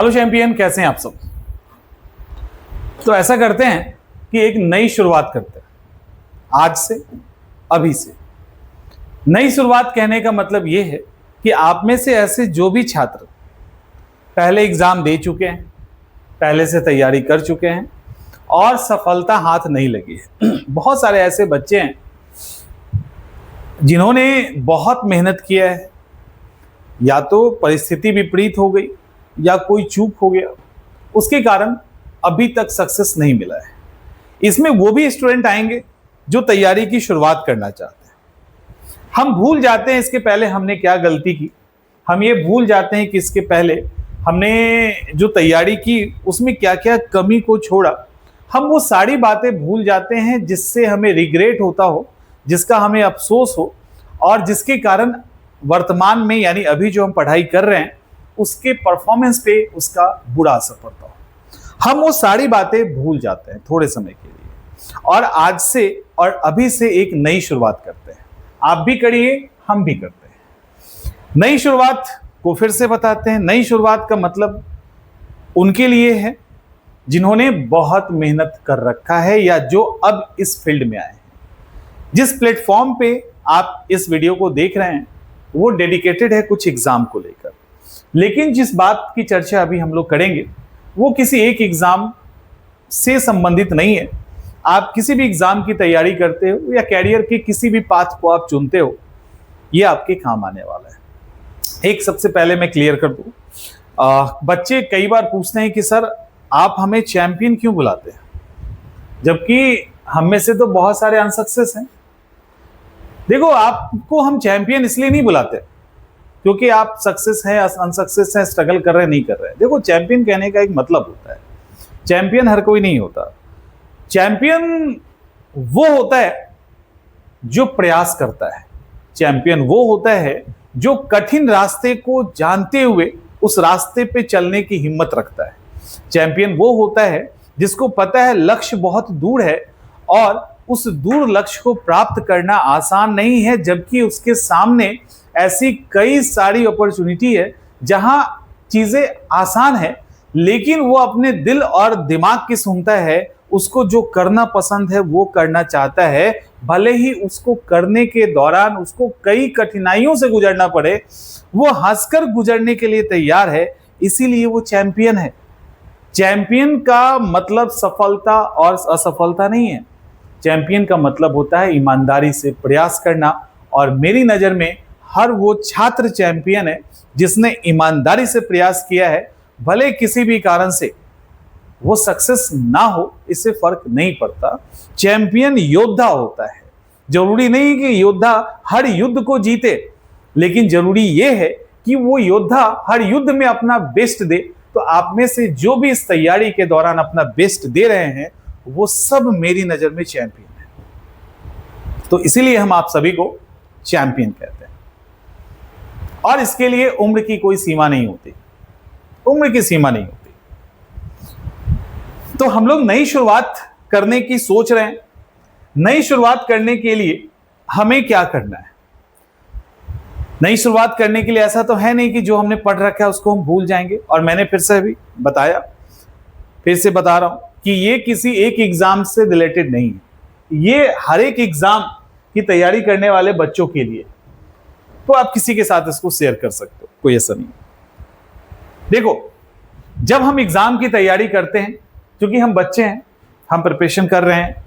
Hello champion, कैसे हैं आप सब। तो ऐसा करते हैं कि एक नई शुरुआत करते हैं आज से, अभी से। नई शुरुआत कहने का मतलब यह है कि आप में से ऐसे जो भी छात्र पहले एग्जाम दे चुके हैं, पहले से तैयारी कर चुके हैं और सफलता हाथ नहीं लगी है, बहुत सारे ऐसे बच्चे हैं जिन्होंने बहुत मेहनत किया है, या तो परिस्थिति विपरीत हो गई या कोई चूक हो गया, उसके कारण अभी तक सक्सेस नहीं मिला है। इसमें वो भी स्टूडेंट आएंगे जो तैयारी की शुरुआत करना चाहते हैं। हम भूल जाते हैं इसके पहले हमने क्या गलती की, हम ये भूल जाते हैं कि इसके पहले हमने जो तैयारी की उसमें क्या क्या कमी को छोड़ा। हम वो सारी बातें भूल जाते हैं जिससे हमें रिग्रेट होता हो, जिसका हमें अफसोस हो और जिसके कारण वर्तमान में यानी अभी जो हम पढ़ाई कर रहे हैं उसके परफॉर्मेंस पे उसका बुरा असर पड़ता हो। हम वो सारी बातें भूल जाते हैं थोड़े समय के लिए और आज से और अभी से एक नई शुरुआत करते हैं। आप भी करिए, हम भी करते हैं। नई शुरुआत को फिर से बताते हैं। नई शुरुआत का मतलब उनके लिए है जिन्होंने बहुत मेहनत कर रखा है या जो अब इस फील्ड में आए हैं। जिस प्लेटफॉर्म पे आप इस वीडियो को देख रहे हैं वो डेडिकेटेड है कुछ एग्जाम को लेकर, लेकिन जिस बात की चर्चा अभी हम लोग करेंगे वो किसी एक एग्जाम से संबंधित नहीं है। आप किसी भी एग्जाम की तैयारी करते हो या कैरियर के किसी भी पाथ को आप चुनते हो, ये आपके काम आने वाला है। एक सबसे पहले मैं क्लियर कर दूं, बच्चे कई बार पूछते हैं कि सर आप हमें चैंपियन क्यों बुलाते हैं, जबकि हम में से तो बहुत सारे अनसक्सेस हैं। देखो, आपको हम चैंपियन इसलिए नहीं बुलाते क्योंकि आप सक्सेस हैं, अनसक्सेस हैं, स्ट्रगल कर रहे हैं, नहीं कर रहे हैं। देखो, चैंपियन कहने का एक मतलब होता है। चैंपियन हर कोई नहीं होता। चैंपियन वो होता है जो प्रयास करता है। चैंपियन वो होता है जो कठिन रास्ते को जानते हुए उस रास्ते पे चलने की हिम्मत रखता है। चैंपियन वो होता है जिसको पता है लक्ष्य बहुत दूर है और उस दूर लक्ष्य को प्राप्त करना आसान नहीं है, जबकि उसके सामने ऐसी कई सारी अपॉर्चुनिटी है जहां चीजें आसान है, लेकिन वो अपने दिल और दिमाग की सुनता है। उसको जो करना पसंद है वो करना चाहता है, भले ही उसको करने के दौरान उसको कई कठिनाइयों से गुजरना पड़े, वो हंसकर गुजरने के लिए तैयार है। इसीलिए वो चैंपियन है। चैंपियन का मतलब सफलता और असफलता नहीं है। चैंपियन का मतलब होता है ईमानदारी से प्रयास करना, और मेरी नजर में हर वो छात्र चैंपियन है जिसने ईमानदारी से प्रयास किया है। भले किसी भी कारण से वो सक्सेस ना हो, इससे फर्क नहीं पड़ता। चैंपियन योद्धा होता है। जरूरी नहीं कि योद्धा हर युद्ध को जीते, लेकिन जरूरी यह है कि वो योद्धा हर युद्ध में अपना बेस्ट दे। तो आप में से जो भी इस तैयारी के दौरान अपना बेस्ट दे रहे हैं वो सब मेरी नजर में चैंपियन है। तो इसीलिए हम आप सभी को चैंपियन कहते हैं। और इसके लिए उम्र की कोई सीमा नहीं होती, उम्र की सीमा नहीं होती। तो हम लोग नई शुरुआत करने की सोच रहे हैं। नई शुरुआत करने के लिए हमें क्या करना है? नई शुरुआत करने के लिए ऐसा तो है नहीं कि जो हमने पढ़ रखा है उसको हम भूल जाएंगे। और मैंने फिर से भी बताया, फिर से बता रहा हूं कि ये किसी एक एग्जाम से रिलेटेड नहीं है। ये हर एक एग्जाम की तैयारी करने वाले बच्चों के लिए। तो आप किसी के साथ इसको शेयर कर सकते हो, कोई ऐसा नहीं। देखो, जब हम एग्जाम की तैयारी करते हैं, क्योंकि हम बच्चे हैं, हम प्रिपरेशन कर रहे हैं,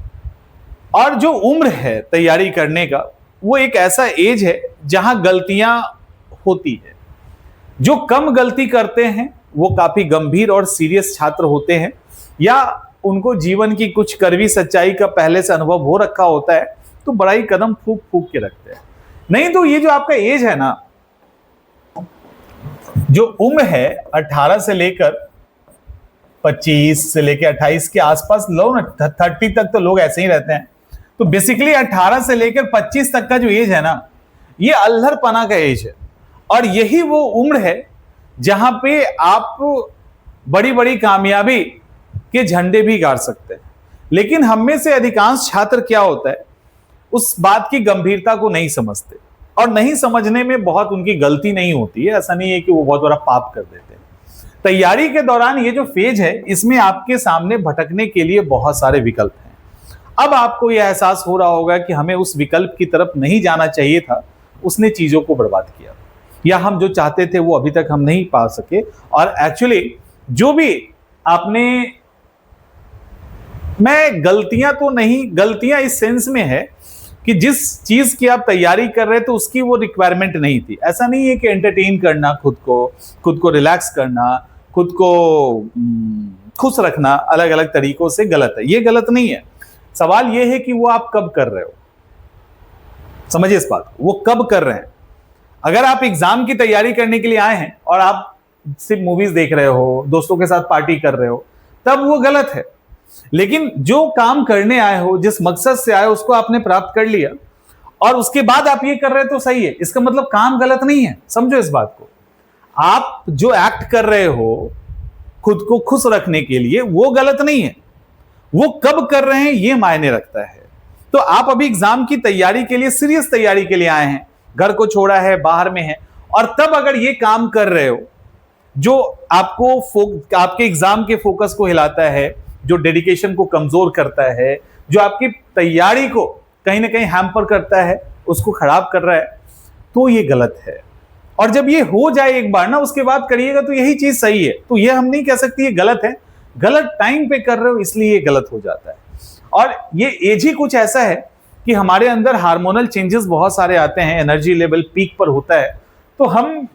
और जो उम्र है तैयारी करने का वो एक ऐसा एज है जहां गलतियां होती है। जो कम गलती करते हैं वो काफी गंभीर और सीरियस छात्र होते हैं, या उनको जीवन की कुछ कड़वी सच्चाई का पहले से अनुभव हो रखा होता है, तो बड़ा ही कदम फूंक फूंक के रखते हैं। नहीं तो ये जो आपका एज है ना, जो उम्र है 18 से लेकर 25 से लेकर 28 के आसपास लोग, 30 तक तो लोग ऐसे ही रहते हैं। तो बेसिकली 18 से लेकर 25 तक का जो एज है ना, ये अल्हड़पना का एज है। और यही वो उम्र है जहां पे आप बड़ी बड़ी कामयाबी के झंडे भी गाड़ सकते हैं। लेकिन हम में से अधिकांश छात्र क्या होता है, उस बात की गंभीरता को नहीं समझते, और नहीं समझने में बहुत उनकी गलती नहीं होती है। ऐसा नहीं है कि वो बहुत बड़ा पाप कर देते हैं, तैयारी के दौरान ये जो फेज है, इसमें आपके सामने भटकने के लिए बहुत सारे विकल्प हैं। अब आपको यह एहसास हो रहा होगा कि हमें उस विकल्प की तरफ नहीं जाना चाहिए था, उसने चीजों को बर्बाद किया, या हम जो चाहते थे वो अभी तक हम नहीं पा सके। और एक्चुअली जो भी आपने, मैं गलतियां तो नहीं, गलतियां इस सेंस में है कि जिस चीज की आप तैयारी कर रहे थे उसकी वो रिक्वायरमेंट नहीं थी। ऐसा नहीं है कि एंटरटेन करना, खुद को रिलैक्स करना, खुद को खुश रखना अलग अलग तरीकों से गलत है। ये गलत नहीं है। सवाल ये है कि वो आप कब कर रहे हो। समझिए इस बात को, वो कब कर रहे हैं। अगर आप एग्जाम की तैयारी करने के लिए आए हैं और आप सिर्फ मूवीज देख रहे हो, दोस्तों के साथ पार्टी कर रहे हो, तब वो गलत है। लेकिन जो काम करने आए हो, जिस मकसद से आए, उसको आपने प्राप्त कर लिया और उसके बाद आप ये कर रहे हो तो सही है। इसका मतलब काम गलत नहीं है। समझो इस बात को। आप जो एक्ट कर रहे हो खुद को खुश रखने के लिए, वो गलत नहीं है। वो कब कर रहे हैं ये मायने रखता है। तो आप अभी एग्जाम की तैयारी के लिए, सीरियस तैयारी के लिए आए हैं, घर को छोड़ा है, बाहर में है, और तब अगर ये काम कर रहे हो जो आपके एग्जाम के फोकस को हिलाता है, जो डेडिकेशन को कमजोर करता है, जो आपकी तैयारी को कहीं ना कहीं हैम्पर करता है, उसको खराब कर रहा है, तो ये गलत है। और जब ये हो जाए एक बार ना, उसके बाद करिएगा तो यही चीज सही है। तो ये हम नहीं कह सकते ये गलत है। गलत टाइम पे कर रहे हो इसलिए ये गलत हो जाता है। और ये एज ही कुछ ऐसा है कि हमारे अंदर हार्मोनल चेंजेस बहुत सारे आते हैं, एनर्जी लेवल पीक पर होता है। तो हम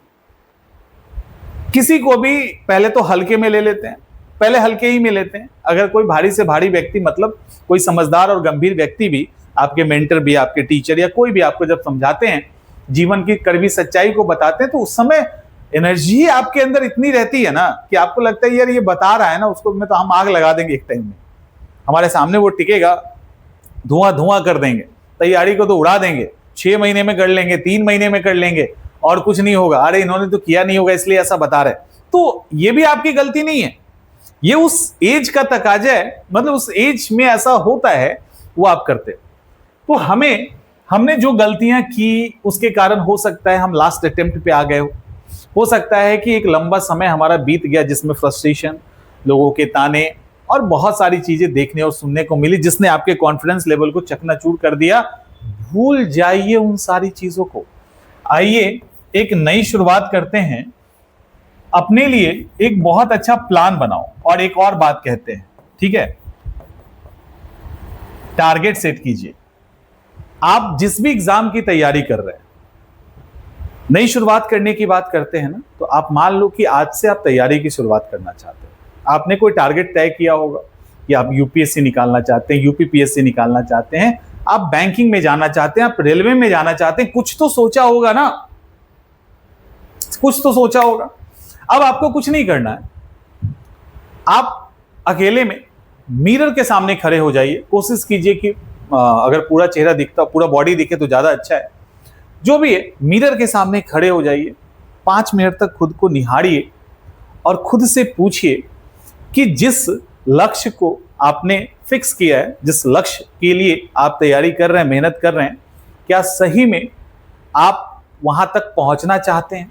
किसी को भी पहले तो हल्के में ले लेते हैं, पहले हल्के ही में लेते हैं। अगर कोई भारी से भारी व्यक्ति, मतलब कोई समझदार और गंभीर व्यक्ति भी, आपके मेंटर भी, आपके टीचर या कोई भी आपको जब समझाते हैं, जीवन की कड़वी सच्चाई को बताते हैं, तो उस समय एनर्जी आपके अंदर इतनी रहती है ना कि आपको लगता है यार ये बता रहा है ना, उसको में तो हम आग लगा देंगे एक टाइम में। हमारे सामने वो टिकेगा, धुआं धुआं कर देंगे, तैयारी को तो उड़ा देंगे, 6 महीने में कर लेंगे, 3 महीने में कर लेंगे और कुछ नहीं होगा। अरे इन्होंने तो किया नहीं होगा इसलिए ऐसा बता रहे। तो ये भी आपकी गलती नहीं है, ये उस एज का तकाजा है। मतलब उस एज में ऐसा होता है, वो आप करते। तो हमने जो गलतियां की उसके कारण हो सकता है हम लास्ट अटेम्प्ट पे आ गए हो सकता है कि एक लंबा समय हमारा बीत गया जिसमें फ्रस्ट्रेशन, लोगों के ताने और बहुत सारी चीजें देखने और सुनने को मिली, जिसने आपके कॉन्फिडेंस लेवल को चकनाचूर कर दिया। भूल जाइए उन सारी चीजों को। आइए एक नई शुरुआत करते हैं। अपने लिए एक बहुत अच्छा प्लान बनाओ। और एक और बात कहते हैं, ठीक है, टारगेट सेट कीजिए। आप जिस भी एग्जाम की तैयारी कर रहे हैं, नई शुरुआत करने की बात करते हैं ना, तो आप मान लो कि आज से आप तैयारी की शुरुआत करना चाहते हैं। आपने कोई टारगेट तय किया होगा कि आप यूपीएससी निकालना चाहते हैं, यूपीपीएससी निकालना चाहते हैं, आप बैंकिंग में जाना चाहते हैं, आप रेलवे में जाना चाहते हैं। कुछ तो सोचा होगा ना, कुछ तो सोचा होगा। अब आपको कुछ नहीं करना है। आप अकेले में मिरर के सामने खड़े हो जाइए। कोशिश कीजिए कि अगर पूरा चेहरा दिखता, पूरा बॉडी दिखे तो ज्यादा अच्छा है। जो भी है, मिरर के सामने खड़े हो जाइए, 5 मिनट तक खुद को निहारिए और खुद से पूछिए कि जिस लक्ष्य को आपने फिक्स किया है, जिस लक्ष्य के लिए आप तैयारी कर रहे हैं, मेहनत कर रहे हैं, क्या सही में आप वहां तक पहुंचना चाहते हैं?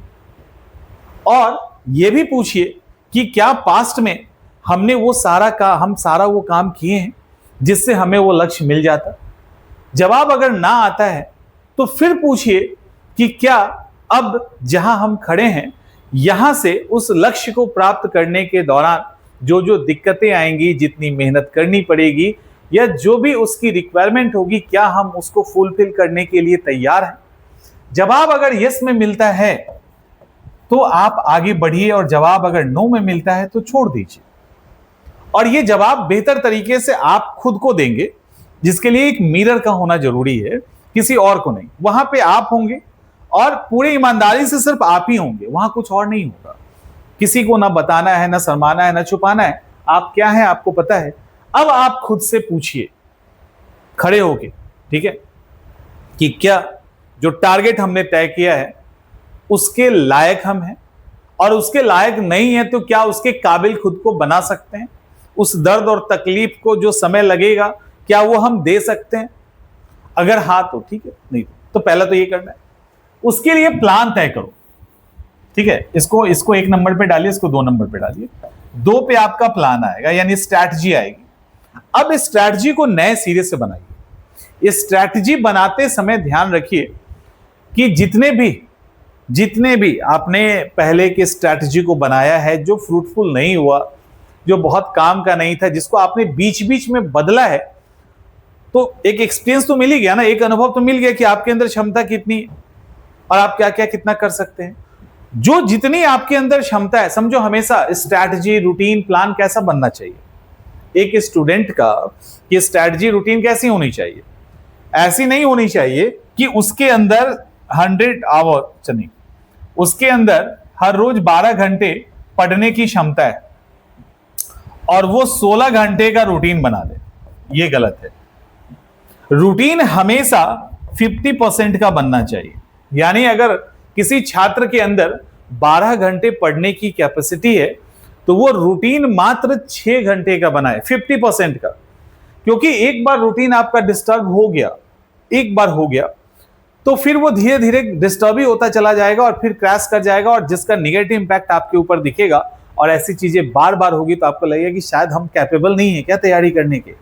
और यह भी पूछिए कि क्या पास्ट में हमने वो सारा वो काम किए हैं जिससे हमें वो लक्ष्य मिल जाता। जवाब अगर ना आता है तो फिर पूछिए कि क्या अब जहां हम खड़े हैं, यहां से उस लक्ष्य को प्राप्त करने के दौरान जो जो दिक्कतें आएंगी, जितनी मेहनत करनी पड़ेगी, या जो भी उसकी रिक्वायरमेंट होगी, क्या हम उसको फुलफिल करने के लिए तैयार हैं? जवाब अगर यस में मिलता है तो आप आगे बढ़िए, और जवाब अगर नो में मिलता है तो छोड़ दीजिए। और ये जवाब बेहतर तरीके से आप खुद को देंगे, जिसके लिए एक मिरर का होना जरूरी है, किसी और को नहीं। वहां पे आप होंगे और पूरी ईमानदारी से सिर्फ आप ही होंगे, वहां कुछ और नहीं होगा। किसी को ना बताना है, ना शर्माना है, ना छुपाना है। आप क्या है आपको पता है। अब आप खुद से पूछिए खड़े होके, ठीक है, कि क्या जो टारगेट हमने तय किया है उसके लायक हम हैं, और उसके लायक नहीं है तो क्या उसके काबिल खुद को बना सकते हैं? उस दर्द और तकलीफ को जो समय लगेगा, क्या वो हम दे सकते हैं? अगर हाँ तो ठीक है, नहीं तो पहला तो ये करना है। उसके लिए प्लान तय करो, ठीक है, इसको 1 नंबर पे डालिए, इसको 2 नंबर पे डालिए। 2 पे आपका प्लान आएगा, यानी स्ट्रैटेजी आएगी। अब इस स्ट्रैटेजी को नए सिरे से बनाइए। इस स्ट्रैटेजी बनाते समय ध्यान रखिए कि जितने भी आपने पहले के स्ट्रैटेजी को बनाया है, जो फ्रूटफुल नहीं हुआ, जो बहुत काम का नहीं था, जिसको आपने बीच बीच में बदला है, तो एक एक्सपीरियंस तो मिल ही गया ना, एक अनुभव तो मिल गया कि आपके अंदर क्षमता कितनी है और आप क्या क्या कितना कर सकते हैं। जो जितनी आपके अंदर क्षमता है, समझो हमेशा स्ट्रैटेजी, रूटीन, प्लान कैसा बनना चाहिए एक स्टूडेंट का, कि स्ट्रैटेजी रूटीन कैसी होनी चाहिए। ऐसी नहीं होनी चाहिए कि उसके अंदर 100 आवर चलिए, उसके अंदर हर रोज 12 घंटे पढ़ने की क्षमता है और वो 16 घंटे का रूटीन बना ले, ये गलत है। रूटीन हमेशा 50% का बनना चाहिए। यानी अगर किसी छात्र के अंदर 12 घंटे पढ़ने की कैपेसिटी है तो वो रूटीन मात्र 6 घंटे का बनाए, 50% का। क्योंकि एक बार रूटीन आपका डिस्टर्ब हो गया, एक बार हो गया, तो फिर वो धीरे धीरे डिस्टर्ब ही होता चला जाएगा और फिर क्रैश कर जाएगा, और जिसका निगेटिव इंपैक्ट आपके ऊपर दिखेगा। और ऐसी चीजें बार बार होगी तो आपको लगेगा कि शायद हम कैपेबल नहीं है क्या तैयारी करने के।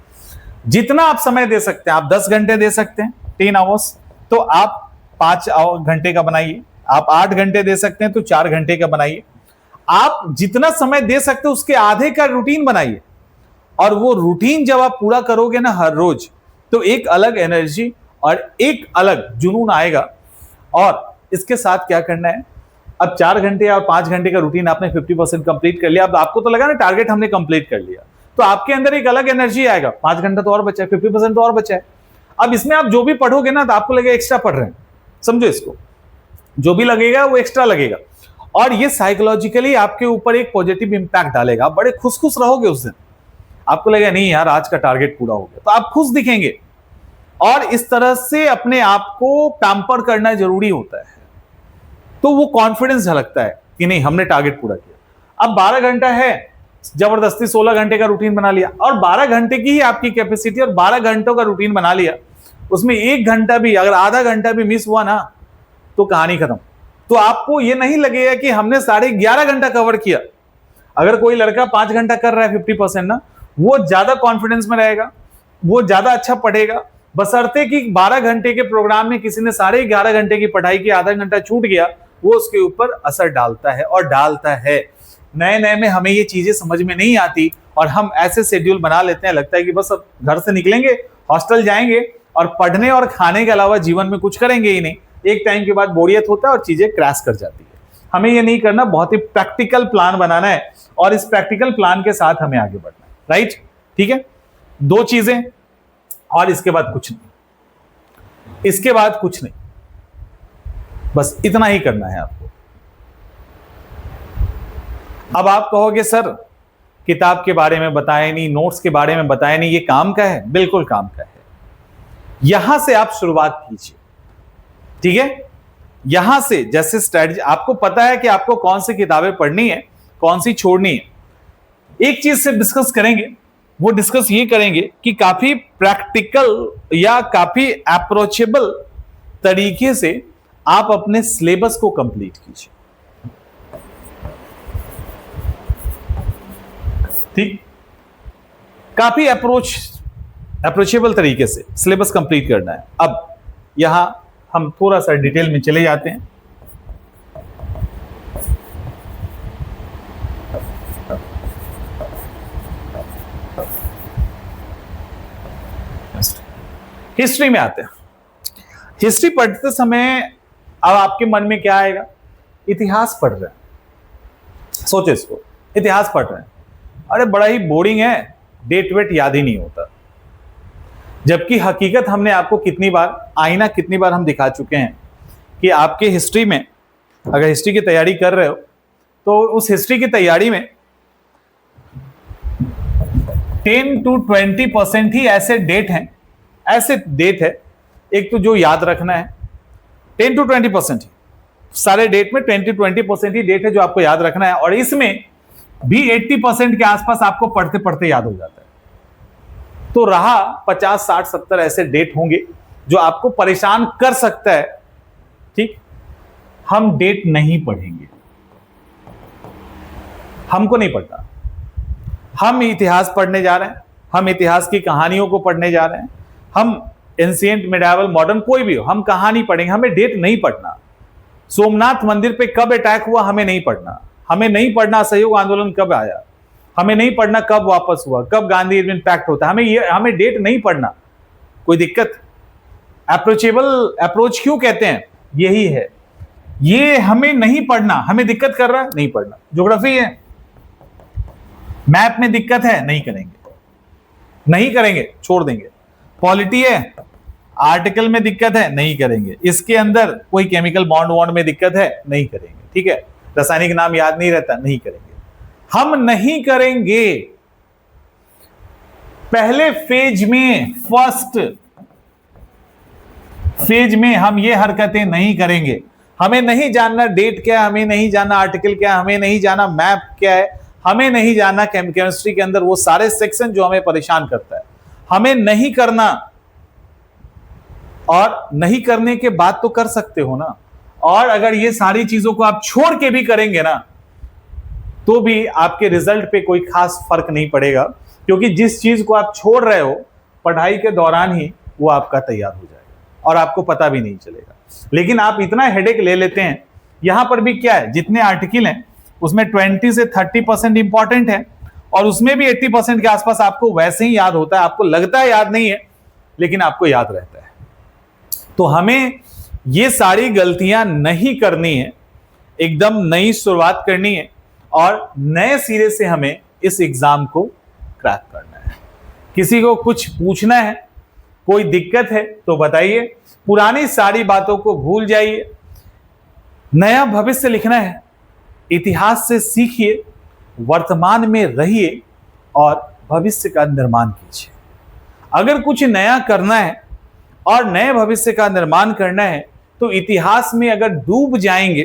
जितना आप समय दे सकते हैं, आप 10 घंटे दे सकते हैं, 10 आवर्स, तो आप 5 घंटे का बनाइए। आप 8 घंटे दे सकते हैं तो 4 घंटे का बनाइए। आप जितना समय दे सकते हैं उसके आधे का रूटीन बनाइए, और वो रूटीन जब आप पूरा करोगे ना हर रोज, तो एक अलग एनर्जी और एक अलग जुनून आएगा। और इसके साथ क्या करना है, अब 4 घंटे और 5 घंटे का रूटीन आपने 50% कंप्लीट कर लिया। अब आपको तो लगा ना टारगेट हमने कंप्लीट कर लिया, तो आपके अंदर एक अलग एनर्जी आएगा। 5 घंटा तो और बचा है, 50% तो और बचा है। अब इसमें आप जो भी पढ़ोगे ना तो आपको लगेगा एक्स्ट्रा पढ़ रहे हैं, समझो इसको, जो भी लगेगा वो एक्स्ट्रा लगेगा, और ये साइकोलॉजिकली आपके ऊपर एक पॉजिटिव इंपैक्ट डालेगा। बड़े खुश रहोगे उस दिन, आपको लगेगा नहीं यार आज का टारगेट पूरा हो गया, तो आप खुश दिखेंगे। और इस तरह से अपने आप को पैम्पर करना जरूरी होता है, तो वो कॉन्फिडेंस झलकता है कि नहीं हमने टारगेट पूरा किया। अब 12 घंटा है, जबरदस्ती 16 घंटे का रूटीन बना लिया, और 12 घंटे की ही आपकी कैपेसिटी, और 12 घंटों का रूटीन बना लिया, उसमें 1 घंटा भी, अगर आधा घंटा भी मिस हुआ ना तो कहानी खत्म। तो आपको ये नहीं लगेगा कि हमने 11.5 घंटा कवर किया। अगर कोई लड़का 5 घंटा कर रहा है 50% ना, वो ज्यादा कॉन्फिडेंस में रहेगा, वो ज्यादा अच्छा पढ़ेगा, बशर्ते कि 12 घंटे के प्रोग्राम में किसी ने 11.5 घंटे की पढ़ाई की, आधा घंटा छूट गया, वो उसके ऊपर असर डालता है और डालता है। नए नए में हमें ये चीजें समझ में नहीं आती और हम ऐसे शेड्यूल बना लेते हैं, लगता है कि बस अब घर से निकलेंगे, हॉस्टल जाएंगे और पढ़ने और खाने के अलावा जीवन में कुछ करेंगे ही नहीं। एक टाइम के बाद बोरियत होता है और चीजें क्रैश कर जाती है। हमें ये नहीं करना, बहुत ही प्रैक्टिकल प्लान बनाना है और इस प्रैक्टिकल प्लान के साथ हमें आगे बढ़ना है। राइट, ठीक है, 2 चीजें और इसके बाद कुछ नहीं, इसके बाद कुछ नहीं, बस इतना ही करना है आपको। अब आप कहोगे सर किताब के बारे में बताया नहीं, नोट्स के बारे में बताया नहीं, ये काम का है? बिल्कुल काम का है। यहां से आप शुरुआत कीजिए, ठीक है। यहां से जैसे स्ट्रेटजी, आपको पता है कि आपको कौन सी किताबें पढ़नी है, कौन सी छोड़नी है। एक चीज से डिस्कस करेंगे, वो डिस्कस ये करेंगे कि काफी प्रैक्टिकल या काफी अप्रोचेबल तरीके से आप अपने सिलेबस को कंप्लीट कीजिए, ठीक। काफी अप्रोचेबल तरीके से सिलेबस कंप्लीट करना है। अब यहां हम थोड़ा सा डिटेल में चले जाते हैं। हिस्ट्री में आते हैं। हिस्ट्री पढ़ते समय अब आपके मन में क्या आएगा? इतिहास पढ़ रहे हैं, सोचो इसको, इतिहास पढ़ रहे हैं, अरे बड़ा ही बोरिंग है, डेट वेट याद ही नहीं होता। जबकि हकीकत हमने आपको कितनी बार, आईना कितनी बार हम दिखा चुके हैं कि आपके हिस्ट्री में, अगर हिस्ट्री की तैयारी कर रहे हो तो उस हिस्ट्री की तैयारी में 10 to 20% ही ऐसे डेट हैं, ऐसे डेट है एक तो जो याद रखना है। 10 to 20% ही, सारे डेट में 20 to 20% ही डेट है जो आपको याद रखना है, और इसमें भी 80% के आसपास आपको पढ़ते पढ़ते याद हो जाता है। तो रहा 50, 60, 70 ऐसे डेट होंगे जो आपको परेशान कर सकता है, ठीक। हम डेट नहीं पढ़ेंगे, हमको नहीं पढ़ना। हम इतिहास पढ़ने जा रहे हैं, हम इतिहास की कहानियों को पढ़ने जा रहे हैं, हम एंशिएंट, मिडाइवल, मॉडर्न कोई भी हो, हम कहानी पढ़ेंगे, हमें डेट नहीं पढ़ना। सोमनाथ मंदिर पे कब अटैक हुआ हमें नहीं पढ़ना, हमें नहीं पढ़ना असहयोग आंदोलन कब आया, हमें नहीं पढ़ना कब वापस हुआ, कब गांधी इरविन पैक्ट होता है, हमें डेट नहीं पढ़ना। कोई दिक्कत? अप्रोचेबल अप्रोच क्यों कहते हैं? यही है, ये हमें नहीं पढ़ना। हमें दिक्कत कर रहा है, नहीं पढ़ना। ज्योग्राफी है, मैप में दिक्कत है, नहीं करेंगे, नहीं करेंगे, छोड़ देंगे। पॉलिटी है, आर्टिकल में दिक्कत है, नहीं करेंगे। इसके अंदर कोई केमिकल बॉन्ड वॉन्ड में दिक्कत है, नहीं करेंगे। ठीक है, रासायनिक नाम याद नहीं रहता, नहीं करेंगे। हम नहीं करेंगे। पहले फेज में, फर्स्ट फेज में हम ये हरकतें नहीं करेंगे। हमें नहीं जानना डेट क्या है, हमें नहीं जानना आर्टिकल क्या है, हमें नहीं जानना मैप क्या है, हमें नहीं जानना केमिस्ट्री के अंदर वो सारे सेक्शन जो हमें परेशान करता है, हमें नहीं करना। और नहीं करने के बाद तो कर सकते हो ना। और अगर ये सारी चीजों को आप छोड़ के भी करेंगे ना, तो भी आपके रिजल्ट पे कोई खास फर्क नहीं पड़ेगा, क्योंकि जिस चीज को आप छोड़ रहे हो पढ़ाई के दौरान ही वो आपका तैयार हो जाएगा और आपको पता भी नहीं चलेगा। लेकिन आप इतना हेडेक ले लेते हैं। यहां पर भी क्या है, जितने आर्टिकल हैं उसमें 20 से 30% इंपॉर्टेंट है, और उसमें भी 80% के आसपास आपको वैसे ही याद होता है। आपको लगता है याद नहीं है, लेकिन आपको याद रहता है। तो हमें ये सारी गलतियां नहीं करनी है, एकदम नई शुरुआत करनी है और नए सिरे से हमें इस एग्जाम को क्रैक करना है। किसी को कुछ पूछना है, कोई दिक्कत है तो बताइए। पुरानी सारी बातों को भूल जाइए, नया भविष्य लिखना है। इतिहास से सीखिए, वर्तमान में रहिए और भविष्य का निर्माण कीजिए। अगर कुछ नया करना है और नए भविष्य का निर्माण करना है, तो इतिहास में अगर डूब जाएंगे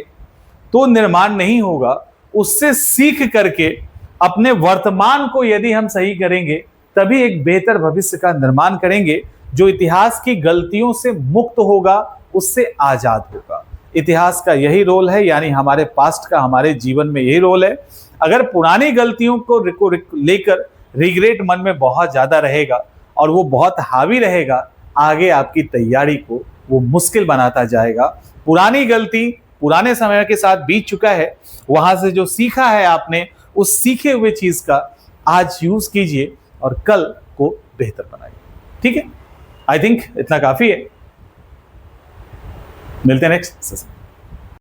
तो निर्माण नहीं होगा। उससे सीख करके अपने वर्तमान को यदि हम सही करेंगे, तभी एक बेहतर भविष्य का निर्माण करेंगे, जो इतिहास की गलतियों से मुक्त होगा, उससे आजाद होगा। इतिहास का यही रोल है, यानी हमारे पास्ट का हमारे जीवन में यही रोल है। अगर पुरानी गलतियों को लेकर रिग्रेट मन में बहुत ज्यादा रहेगा और वो बहुत हावी रहेगा, आगे आपकी तैयारी को वो मुश्किल बनाता जाएगा। पुरानी गलती पुराने समय के साथ बीत चुका है, वहां से जो सीखा है आपने, उस सीखे हुए चीज का आज यूज कीजिए और कल को बेहतर बनाइए। ठीक है, आई थिंक इतना काफी है। मिलते हैं नेक्स्ट सेशन।